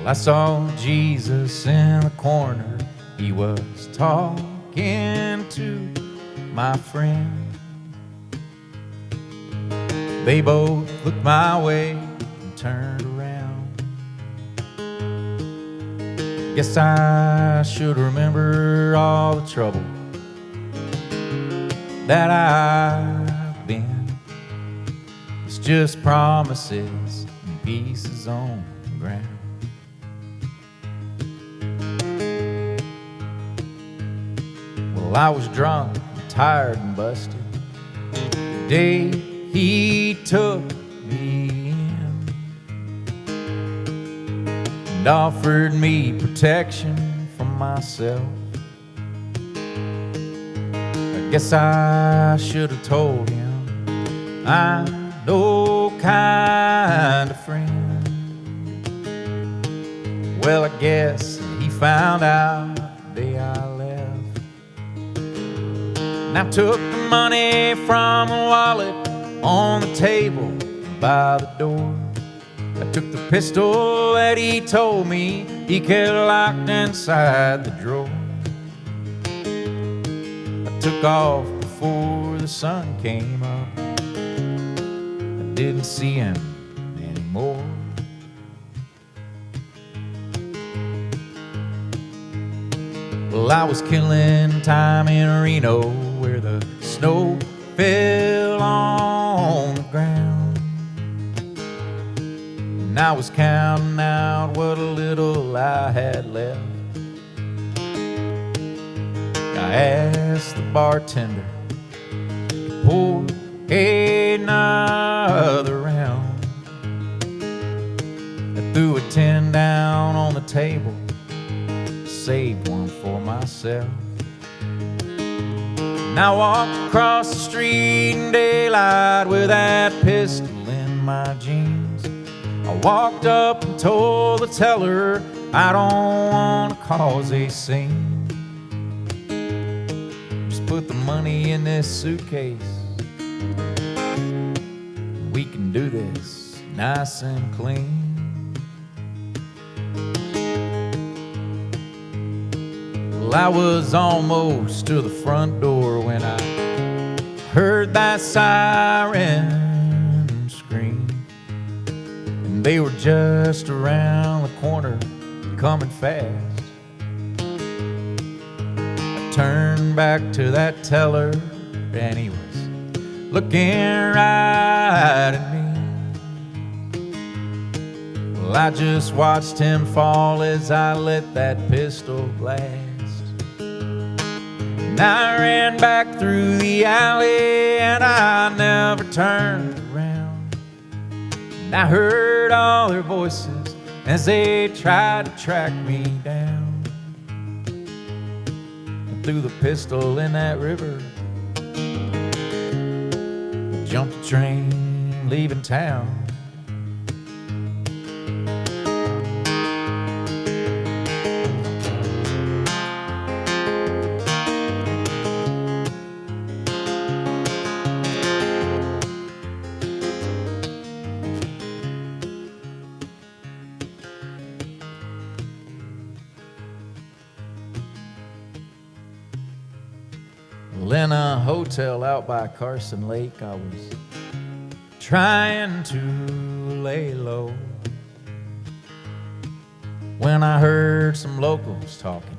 I saw Jesus in the corner. He was talking to my friend. They both looked my way and turned around. Guess I should remember all the trouble that I've been. It's just promises and pieces on the ground. Well, I was drunk, tired and busted the day he took me in and offered me protection from myself. I guess I should have told him I'm no kind of friend. Well, I guess he found out the day I left. And I took the money from the wallet on the table by the door. I took the pistol that he told me he kept locked inside the drawer. I took off before the sun came up. I didn't see him anymore. Well, I was killing time in Reno where the snow fell on the ground, and I was counting out what little I had left. I asked the bartender to pour another round. I threw a 10 down on the table, saved one for myself. And I walked across the street in daylight with that pistol in my jeans. I walked up and told the teller I don't want to cause a scene. Just put the money in this suitcase. We can do this nice and clean. Well, I was almost to the front door when I heard that siren scream. And they were just around the corner, coming fast. I turned back to that teller, and he was looking right at me. Well, I just watched him fall as I let that pistol blast. And I ran back through the alley, and I never turned around. And I heard all their voices as they tried to track me down. And threw the pistol in that river, jumped the train leaving town. Well, in a hotel out by Carson Lake, I was trying to lay low when I heard some locals talking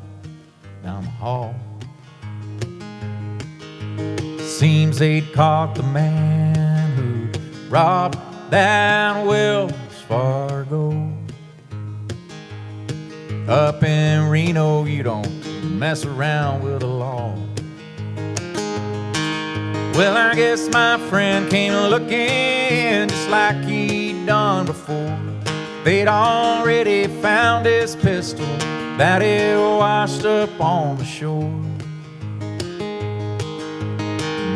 down the hall. Seems they'd caught the man who robbed that Wells Fargo. Up in Reno, you don't mess around with the law. Well, I guess my friend came looking just like he'd done before. They'd already found his pistol that he washed up on the shore.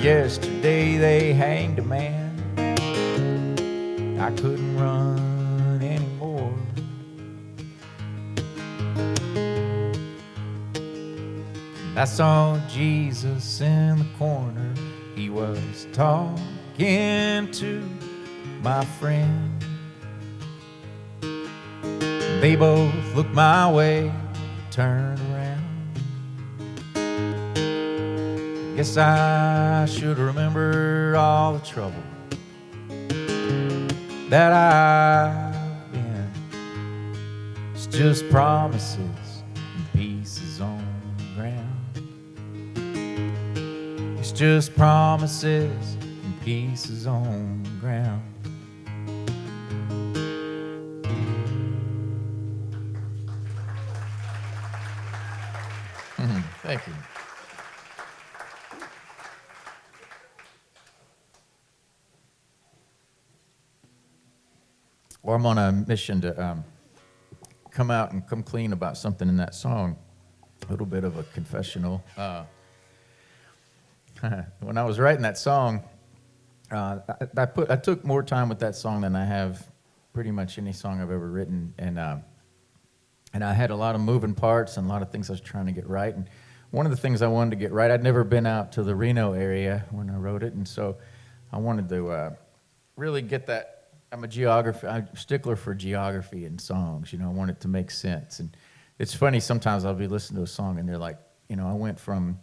Yesterday they hanged a man. I couldn't run anymore. I saw Jesus in the corner. He was talking to my friend. And They both looked my way, turned around. Guess I should remember all the trouble that I've been. It's just promises and pieces on the ground. It's just promises and pieces on the ground. Thank you. Well, I'm on a mission to come out and come clean about something in that song. A little bit of a confessional. When I was writing that song, I took more time with that song than I have pretty much any song I've ever written, and I had a lot of moving parts and a lot of things I was trying to get right. And one of the things I wanted to get right, I'd never been out to the Reno area when I wrote it, and so I wanted to really get that. I'm a stickler for geography in songs. You know, I want it to make sense. And it's funny, sometimes I'll be listening to a song and they're like, you know, I went from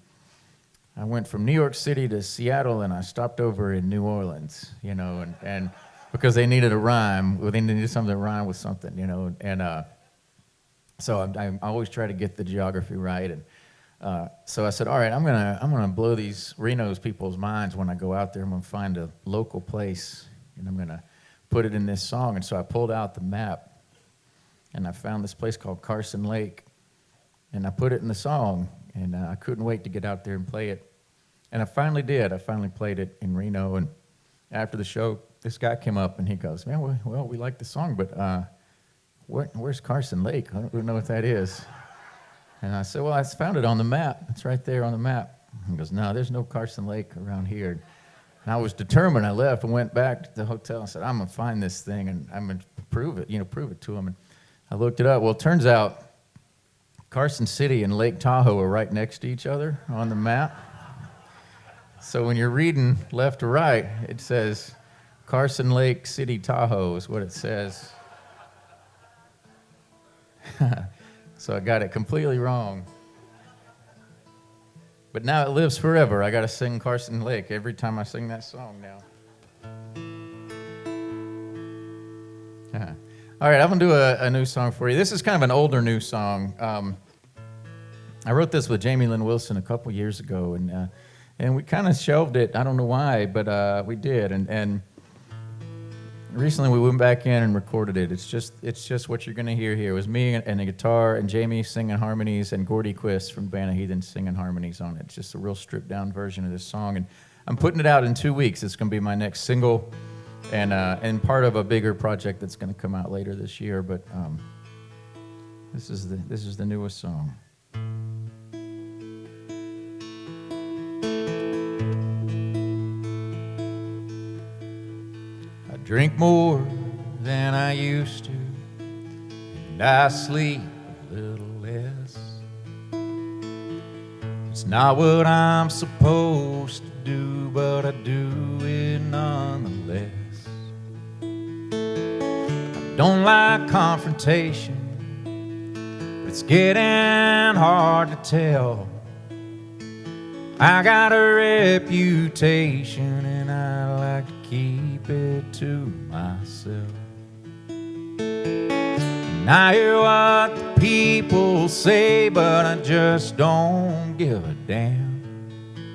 New York City to Seattle and I stopped over in New Orleans, you know, and because they needed a rhyme, or they needed something to rhyme with something, you know, and so I always try to get the geography right. And so I said, all right, I'm gonna blow these Reno's people's minds when I go out there. I'm gonna find a local place and I'm gonna put it in this song. And so I pulled out the map and I found this place called Carson Lake and I put it in the song, and I couldn't wait to get out there and play it. And I finally did. I finally played it in Reno, and after the show, this guy came up and he goes, man, well, we like the song, but where's Carson Lake? I don't really know what that is. And I said, well, I found it on the map. It's right there on the map. He goes, no, there's no Carson Lake around here. And I was determined. I left and went back to the hotel and said, I'm going to find this thing and I'm going to prove it to him. And I looked it up. Well, it turns out Carson City and Lake Tahoe are right next to each other on the map. So when you're reading left to right, it says Carson Lake City Tahoe is what it says. So I got it completely wrong. But now it lives forever. I got to sing Carson Lake every time I sing that song now. All right, I'm going to do a new song for you. This is kind of an older new song. I wrote this with Jamie Lynn Wilson a couple years ago, and we kind of shelved it. I don't know why, but we did. And recently we went back in and recorded it. It's just what you're going to hear here. It was me and a guitar and Jamie singing harmonies and Gordy Quist from Band of Heathens singing harmonies on it. It's just a real stripped down version of this song. And I'm putting it out in 2 weeks. It's going to be my next single and part of a bigger project that's going to come out later this year. But this is the newest song. Drink more than I used to, and I sleep a little less. It's not what I'm supposed to do, but I do it nonetheless. I don't like confrontation, but it's getting hard to tell. I got a reputation, and I like to keep it to myself. And I hear what the people say, but I just don't give a damn.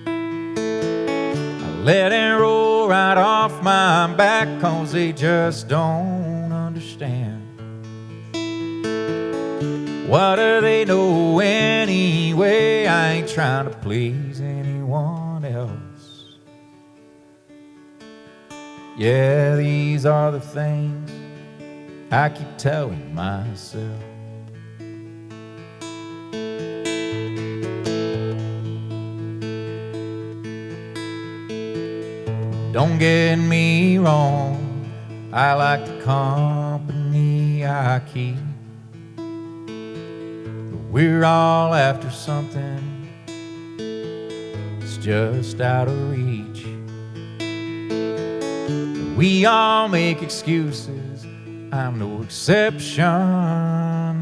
I let it roll right off my back, 'cause they just don't understand. What do they know anyway? I ain't trying to please anyone else. Yeah, these are the things I keep telling myself. Don't get me wrong, I like the company I keep. We're all after something that's just out of reach. We all make excuses I'm no exception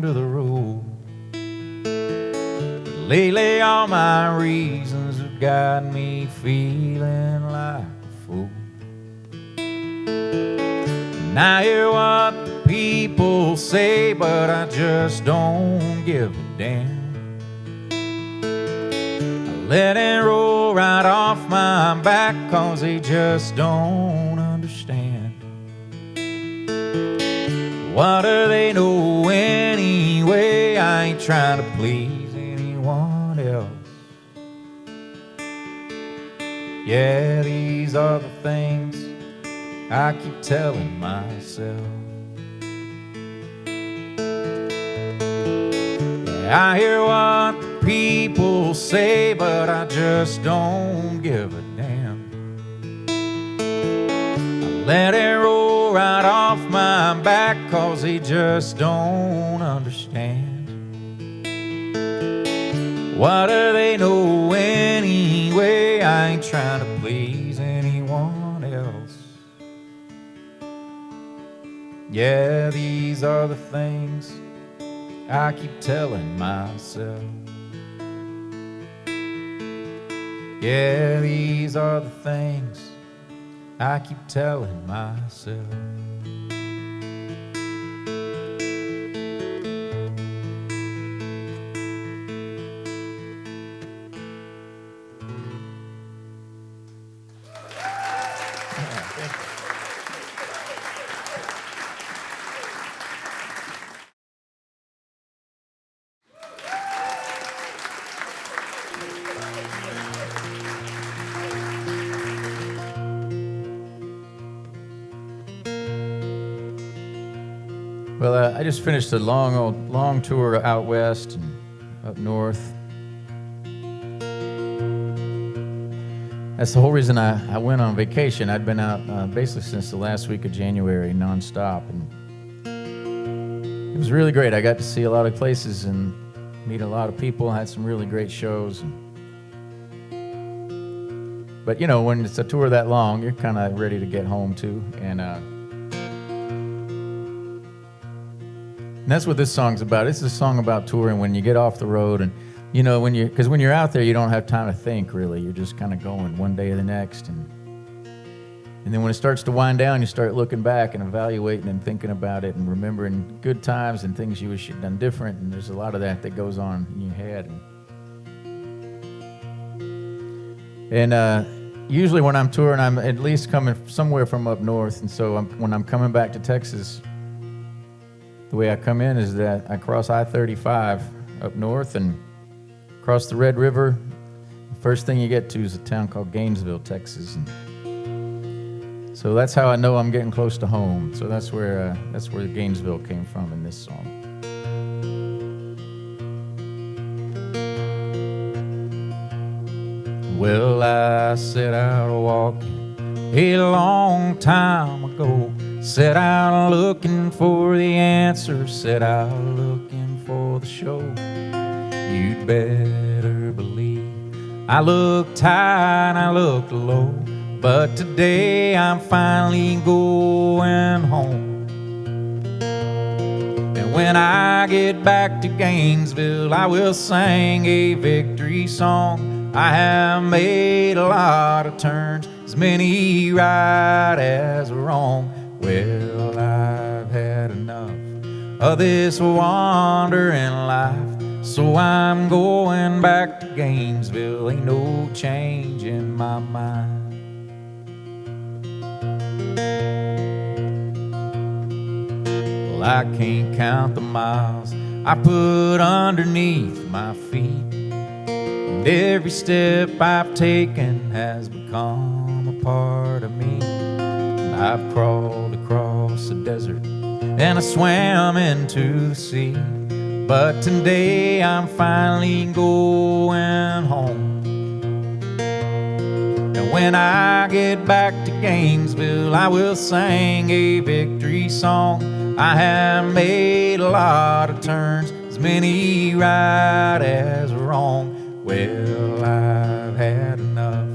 to the rule. But lately all my reasons have got me feeling like a fool. And I hear what the people say, but I just don't give a damn. Let it roll right off my back, 'cause they just don't understand. What do they know anyway? I ain't trying to please anyone else. Yeah, these are the things I keep telling myself. Yeah, I hear what people say, but I just don't give a damn. I let it roll right off my back, 'cause they just don't understand. What do they know anyway? I ain't trying to please anyone else. Yeah, these are the things I keep telling myself. Yeah, these are the things I keep telling myself. Well, I just finished a long tour out west and up north. That's the whole reason I went on vacation. I'd been out basically since the last week of January, nonstop, and it was really great. I got to see a lot of places and meet a lot of people. I had some really great shows. But you know, when it's a tour that long, you're kind of ready to get home too, and that's what this song's about. It's a song about touring when you get off the road, and you know, because when you're out there, you don't have time to think really. You're just kind of going one day to the next, and then when it starts to wind down, you start looking back and evaluating and thinking about it and remembering good times and things you wish you'd done different. And there's a lot of that goes on in your head. And usually when I'm touring, I'm at least coming somewhere from up north, and so when I'm coming back to Texas, the way I come in is that I cross I-35 up north and cross the Red River. The first thing you get to is a town called Gainesville, Texas. And so that's how I know I'm getting close to home. So that's where Gainesville came from in this song. Well, I set out walking a long time ago. Set out looking for the answer, set out looking for the show. You'd better believe I looked high and I looked low, but today I'm finally going home. And when I get back to Gainesville, I will sing a victory song. I have made a lot of turns, as many right as wrong. Well, I've had enough of this wandering life, so I'm going back to Gainesville. Ain't no change in my mind. Well, I can't count the miles I put underneath my feet, and every step I've taken has become a part of me. I've crawled across the desert and I swam into the sea, but today I'm finally going home. And when I get back to Gainesville, I will sing a victory song. I have made a lot of turns, as many right as wrong. Well, I've had enough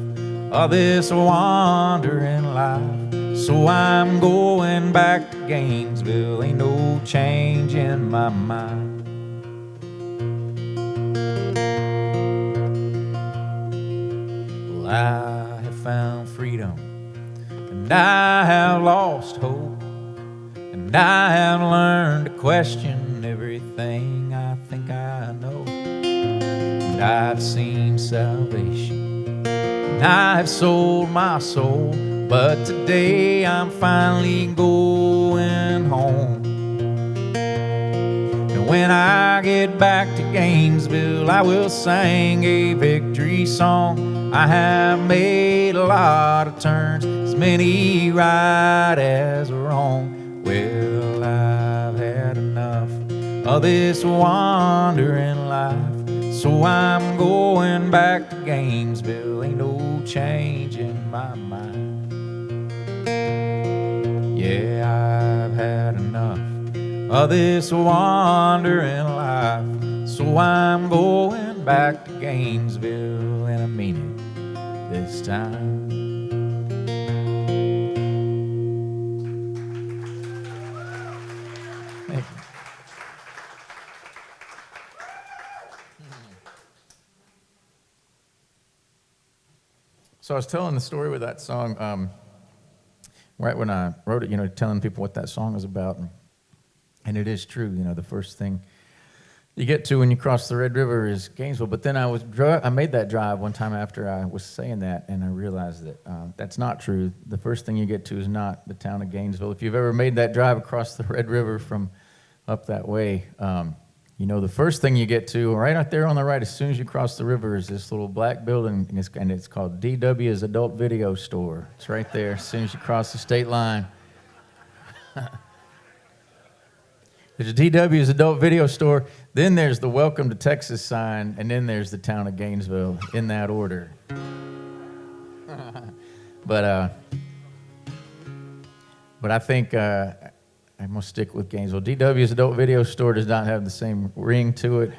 of this wandering life, So I'm going back to Gainesville, ain't no change in my mind. Well, I have found freedom, and I have lost hope, and I have learned to question everything I think I know. And I've seen salvation, and I have sold my soul, but today I'm finally going home. And when I get back to Gainesville, I will sing a victory song. I have made a lot of turns, as many right as wrong. Well, I've had enough of this wandering life, so I'm going back to Gainesville, ain't no change in my mind. Yeah, I've had enough of this wandering life, so I'm going back to Gainesville, and I mean it this time. Thank you. So I was telling the story with that song right when I wrote it, telling people what that song is about. And it is true, the first thing you get to when you cross the Red River is Gainesville. But then I made that drive one time after I was saying that, and I realized that that's not true. The first thing you get to is not the town of Gainesville. If you've ever made that drive across the Red River from up that way, the first thing you get to, right out there on the right, as soon as you cross the river, is this little black building, and it's called DW's Adult Video Store. It's right there as soon as you cross the state line. There's DW's Adult Video Store, then there's the Welcome to Texas sign, and then there's the town of Gainesville, in that order. But I think I'm going to stick with Gainesville. DW's Adult Video Store does not have the same ring to it.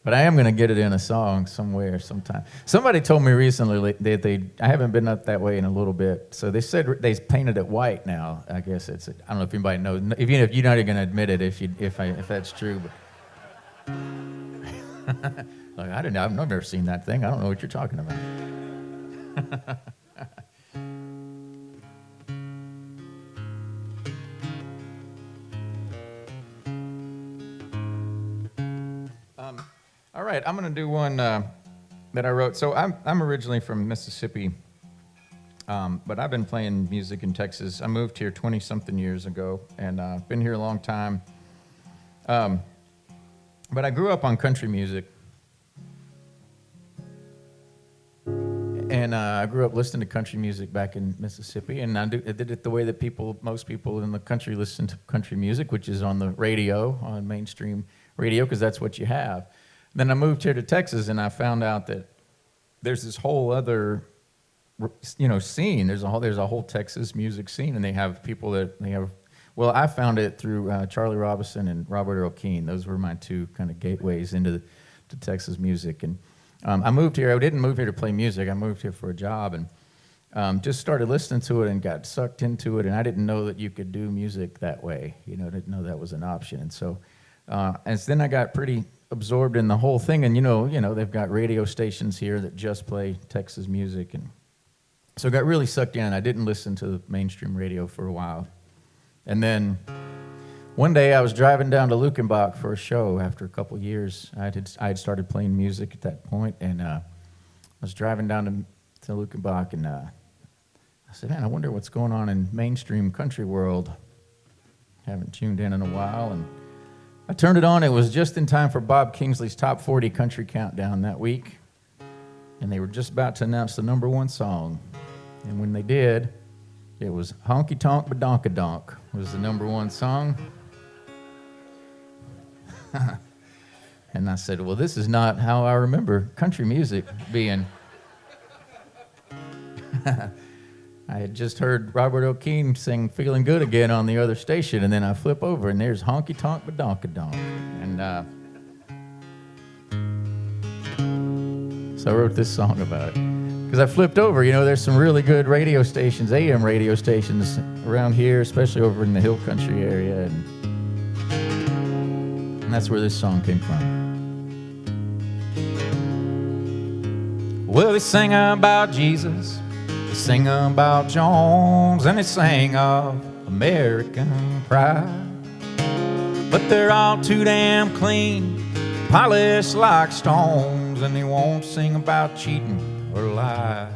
But I am going to get it in a song somewhere, sometime. Somebody told me recently that I haven't been up that way in a little bit, so they said they painted it white now. I guess I don't know if anybody knows. Even if you're not even going to admit it, if that's true. But I've never seen that thing. I don't know what you're talking about. All right, I'm going to do one that I wrote. So I'm originally from Mississippi, but I've been playing music in Texas. I moved here 20-something years ago, and I've been here a long time. But I grew up on country music, and I grew up listening to country music back in Mississippi, and I did it the way that most people in the country listen to country music, which is on the radio, on mainstream radio, because that's what you have. Then I moved here to Texas, and I found out that there's this whole other, scene. There's a whole Texas music scene, and they have people that they have. Well, I found it through Charlie Robison and Robert Earl Keen. Those were my two kind of gateways into to Texas music. And I moved here. I didn't move here to play music. I moved here for a job, and just started listening to it and got sucked into it. And I didn't know that you could do music that way. I didn't know that was an option. And so, then I got pretty absorbed in the whole thing, and they've got radio stations here that just play Texas music, and so I got really sucked in. I didn't listen to mainstream radio for a while, and then one day I was driving down to Lukenbach for a show. After a couple years, I had started playing music at that point, and I was driving down to Lukenbach, and I said, "Man, I wonder what's going on in mainstream country world." Haven't tuned in a while, and I turned it on. It was just in time for Bob Kingsley's Top 40 Country Countdown that week. And they were just about to announce the number one song. And when they did, it was Honky Tonk Badonkadonk was the number one song. And I said, well, this is not how I remember country music being. I had just heard Robert O'Keen sing Feeling Good Again on the other station, and then I flip over, and there's Honky Tonk Badonkadonk. And so I wrote this song about it. because I flipped over. You know, there's some really good radio stations, AM radio stations around here, especially over in the hill country area, and that's where this song came from. Well, they sing about Jesus, they sing about Jones, and they sing of American pride. But they're all too damn clean, polished like stones, and they won't sing about cheating or lies.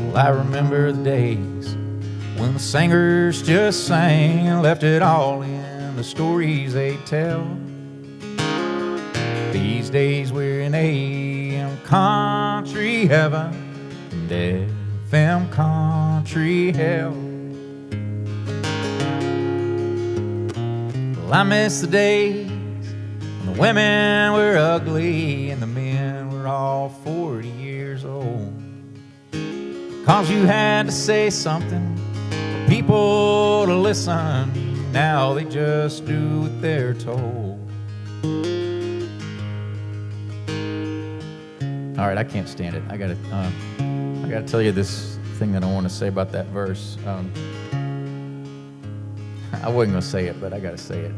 Well, I remember the days when the singers just sang and left it all in the stories they tell. These days we're in AM country heaven and FM country hell. Well, I miss the days when the women were ugly and the men were all 40 years old. 'Cause you had to say something for people to listen. Now they just do what they're told. All right, I can't stand it. I gotta tell you this thing that I want to say about that verse. I wasn't gonna say it, but I gotta say it.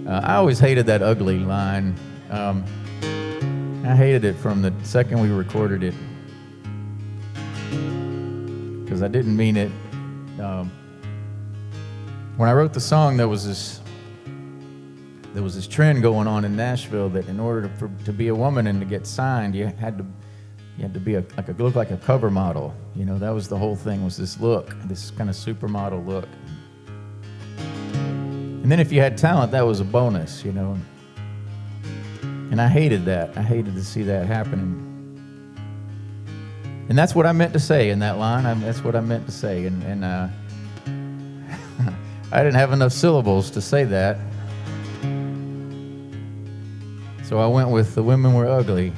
I always hated that ugly line. I hated it from the second we recorded it, because I didn't mean it. When I wrote the song, there was this trend going on in Nashville that in order to be a woman and to get signed, you had to be look like a cover model. You know, that was the whole thing, was this look, this kind of supermodel look. And then if you had talent, that was a bonus, you know. And I hated that. I hated to see that happening. And that's what I meant to say in that line. That's what I meant to say. And I didn't have enough syllables to say that. So I went with the women were ugly.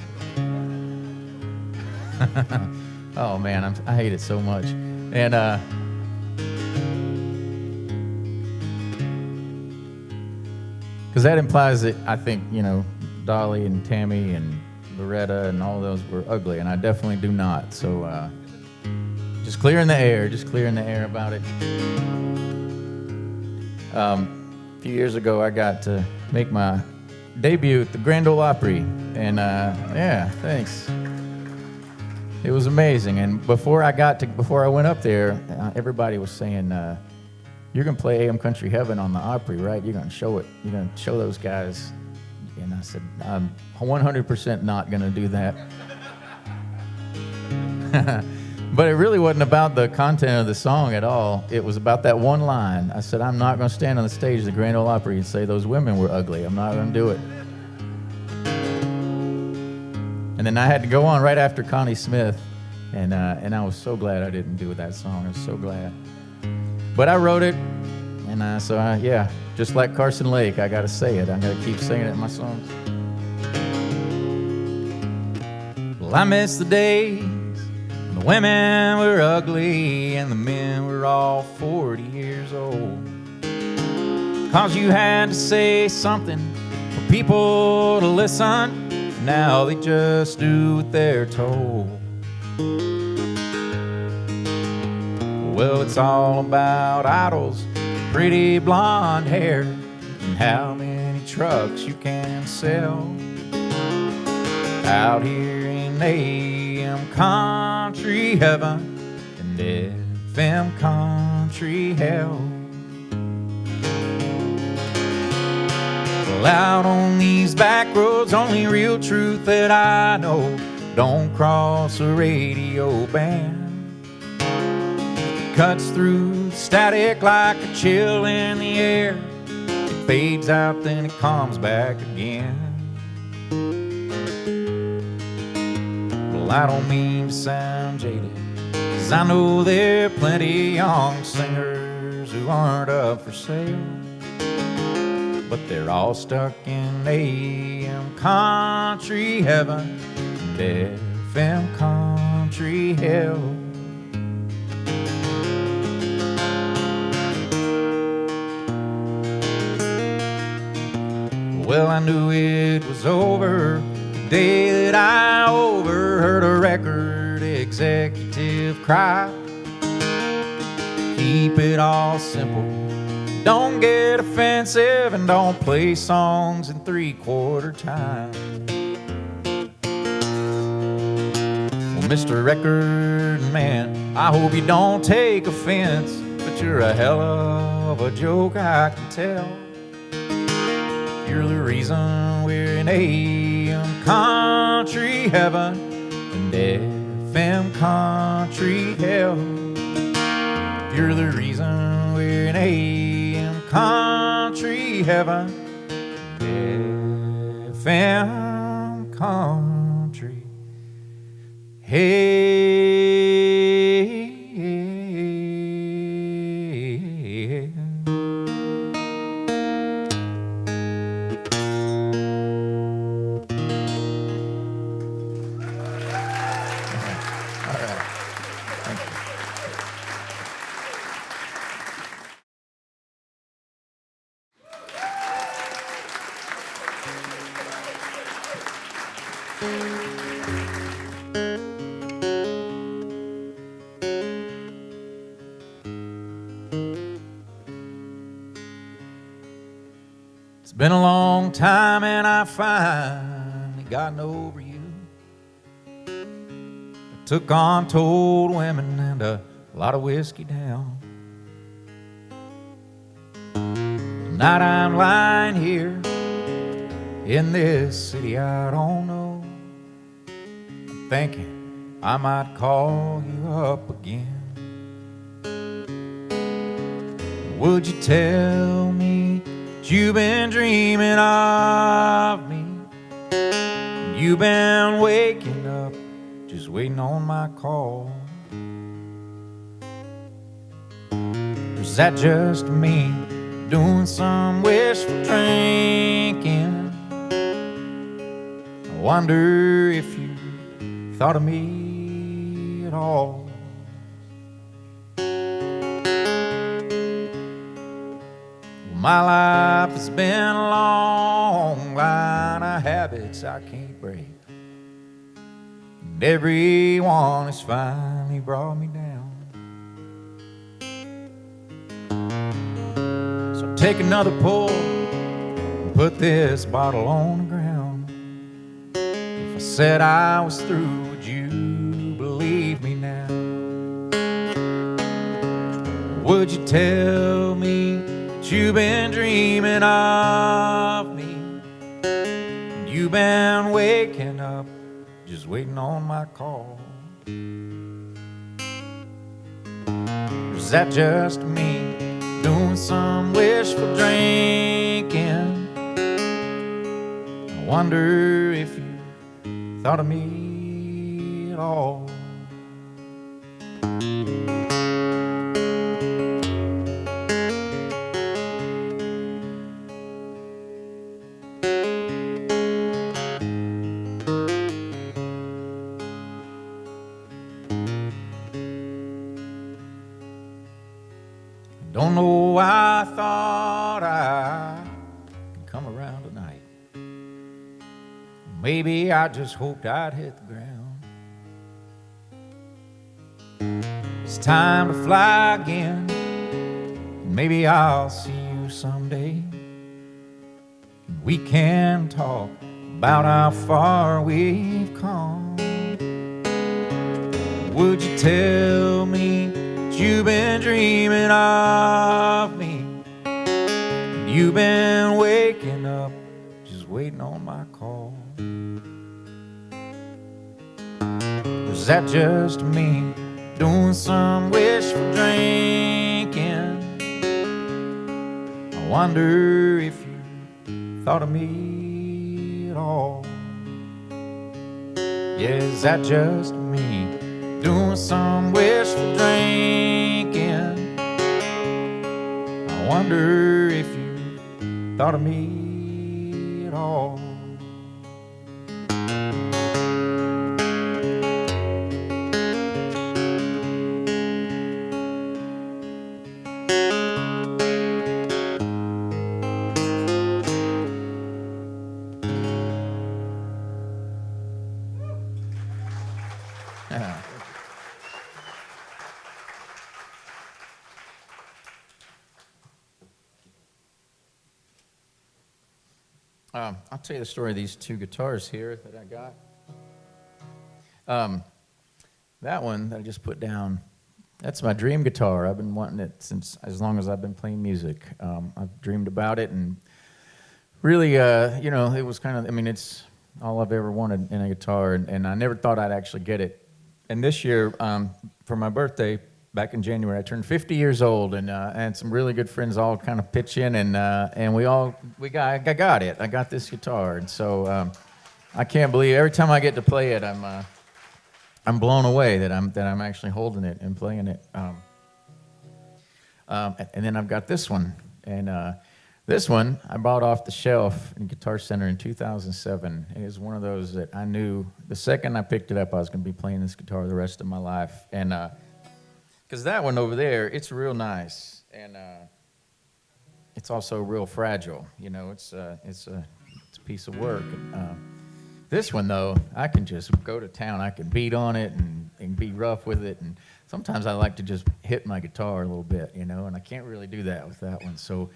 Oh man, I hate it so much. And because that implies that I think, you know, Dolly and Tammy and Loretta and all those were ugly, and I definitely do not. So just clearing the air about it. A few years ago, I got to make my debut at the Grand Ole Opry, and yeah, thanks. It was amazing. And before I went up there, everybody was saying, "You're gonna play AM Country Heaven on the Opry, right? You're gonna show it. You're gonna show those guys." And I said, "I'm 100% not gonna do that." But it really wasn't about the content of the song at all. It was about that one line. I said, "I'm not gonna stand on the stage of the Grand Ole Opry and say those women were ugly. I'm not gonna do it." And then I had to go on right after Connie Smith, and I was so glad I didn't do that song. I was so glad. But I wrote it, and yeah, just like Carson Lake, I gotta say it. I'm gonna keep saying it in my songs. Well, I miss the days when the women were ugly and the men were all 40 years old. 'Cause you had to say something for people to listen. Now they just do what they're told. Well, it's all about idols, pretty blonde hair, and how many trucks you can sell. Out here in AM country heaven and FM country hell. Well, out on these back roads, only real truth that I know don't cross a radio band. Cuts through static like a chill in the air. It fades out, then it comes back again. Well, I don't mean to sound jaded, 'cause I know there are plenty young singers who aren't up for sale. But they're all stuck in AM country heaven and FM country hell. Well, I knew it was over day that I overheard a record executive cry, keep it all simple, don't get offensive, and don't play songs in 3/4 time. Well, Mr. Record Man, I hope you don't take offense, but you're a hell of a joke, I can tell. You're the reason we're in AM country heaven and FM country hell. You're the reason we're in AM country heaven and FM country hell. It's been a long time and I finally gotten over you. I took on told women and a lot of whiskey down. Tonight I'm lying here in this city I don't know. I'm thinking I might call you up again. Would you tell me you've been dreaming of me? You've been waking up, just waiting on my call. Or is that just me doing some wishful drinking? I wonder if you thought of me at all. My life has been a long line of habits I can't break, and every one has finally brought me down. So take another pull and put this bottle on the ground. If I said I was through, would you believe me now? Would you tell me you've been dreaming of me? You've been waking up, just waiting on my call. Or is that just me doing some wishful drinking? I wonder if you thought of me at all. Don't know why I thought I could come around tonight. Maybe I just hoped I'd hit the ground. It's time to fly again, and maybe I'll see you someday. And we can talk about how far we've come. Would you tell me you've been dreaming of me? You've been waking up, just waiting on my call. Or is that just me doing some wishful drinking? I wonder if you thought of me at all. Yeah, is that just me doing some wishful drinking? I wonder if you thought of me at all. I'll tell you the story of these two guitars here that I got. That one that I just put down, that's my dream guitar. I've been wanting it since as long as I've been playing music. I've dreamed about it, and really, it was kind of, it's all I've ever wanted in a guitar, and I never thought I'd actually get it. And this year, for my birthday, back in January, I turned 50 years old, and some really good friends all kind of pitch in, and I got it. I got this guitar, and so I can't believe every time I get to play it, I'm blown away that I'm actually holding it and playing it. And then I've got this one, and this one I bought off the shelf in Guitar Center in 2007. It is one of those that I knew the second I picked it up I was going to be playing this guitar the rest of my life, and because that one over there, it's real nice, and it's also real fragile. It's a piece of work. This one, though, I can just go to town. I can beat on it and be rough with it, and sometimes I like to just hit my guitar a little bit, and I can't really do that with that one. So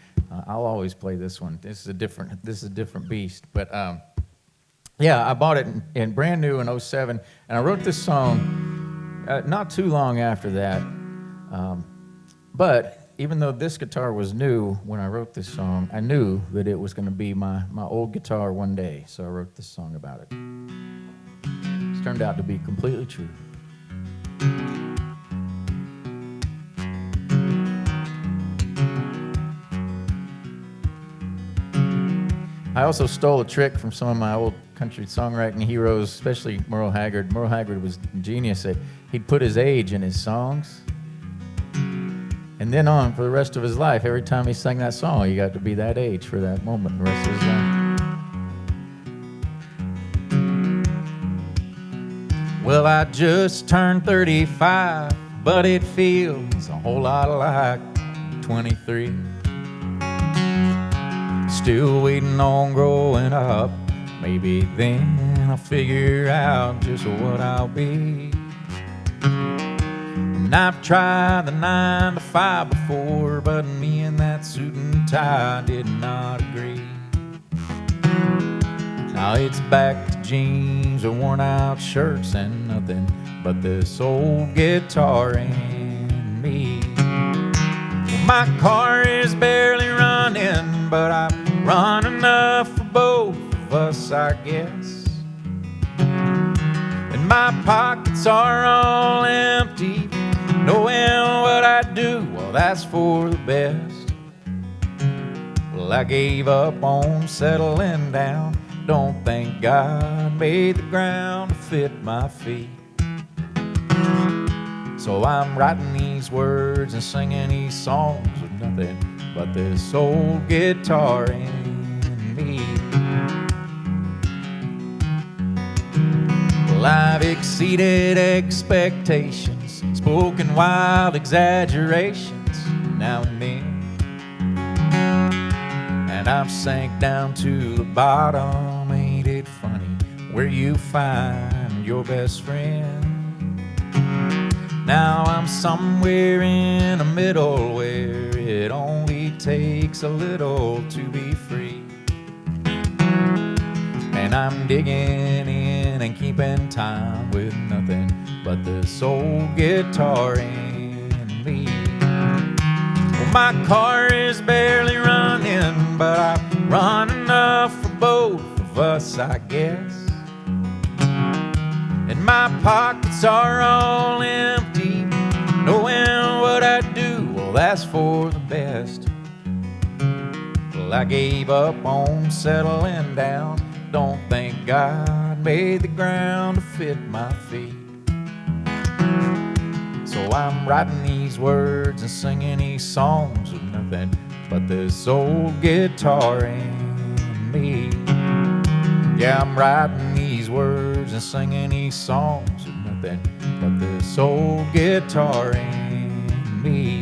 I'll always play this one. This is a different beast. But I bought it in brand new in '07, and I wrote this song not too long after that. But even though this guitar was new when I wrote this song, I knew that it was going to be my old guitar one day, so I wrote this song about it. It's turned out to be completely true. I also stole a trick from some of my old country songwriting heroes, especially Merle Haggard. Merle Haggard was a genius at he'd put his age in his songs. And then on for the rest of his life, every time he sang that song, he got to be that age for that moment the rest of his life. Well, I just turned 35, but it feels a whole lot like 23. Still waiting on growing up. Maybe then I'll figure out just what I'll be. And I've tried the 9 to 5 before, but me and that suit and tie did not agree. Now it's back to jeans or worn out shirts and nothing but this old guitar and me. Well, my car is barely running, but I run enough for both of us, I guess. And my pockets are all empty, knowing what I do, well, that's for the best. Well, I gave up on settling down. Don't think God made the ground to fit my feet. So I'm writing these words and singing these songs with nothing but this old guitar and me. Well, I've exceeded expectations, spoken wild exaggerations now and then, and I've sank down to the bottom. Ain't it funny where you find your best friend? Now I'm somewhere in the middle where it only takes a little to be free, and I'm digging in and keeping time with nothing but this old guitar and me. Well, my car is barely running, but I run enough for both of us, I guess. And my pockets are all empty, knowing what I do, well, that's for the best. Well, I gave up on settling down. Don't think God made the ground to fit my feet. So I'm writing these words and singing these songs with nothing but this old guitar and me. Yeah, I'm writing these words and singing these songs with nothing but this old guitar and me.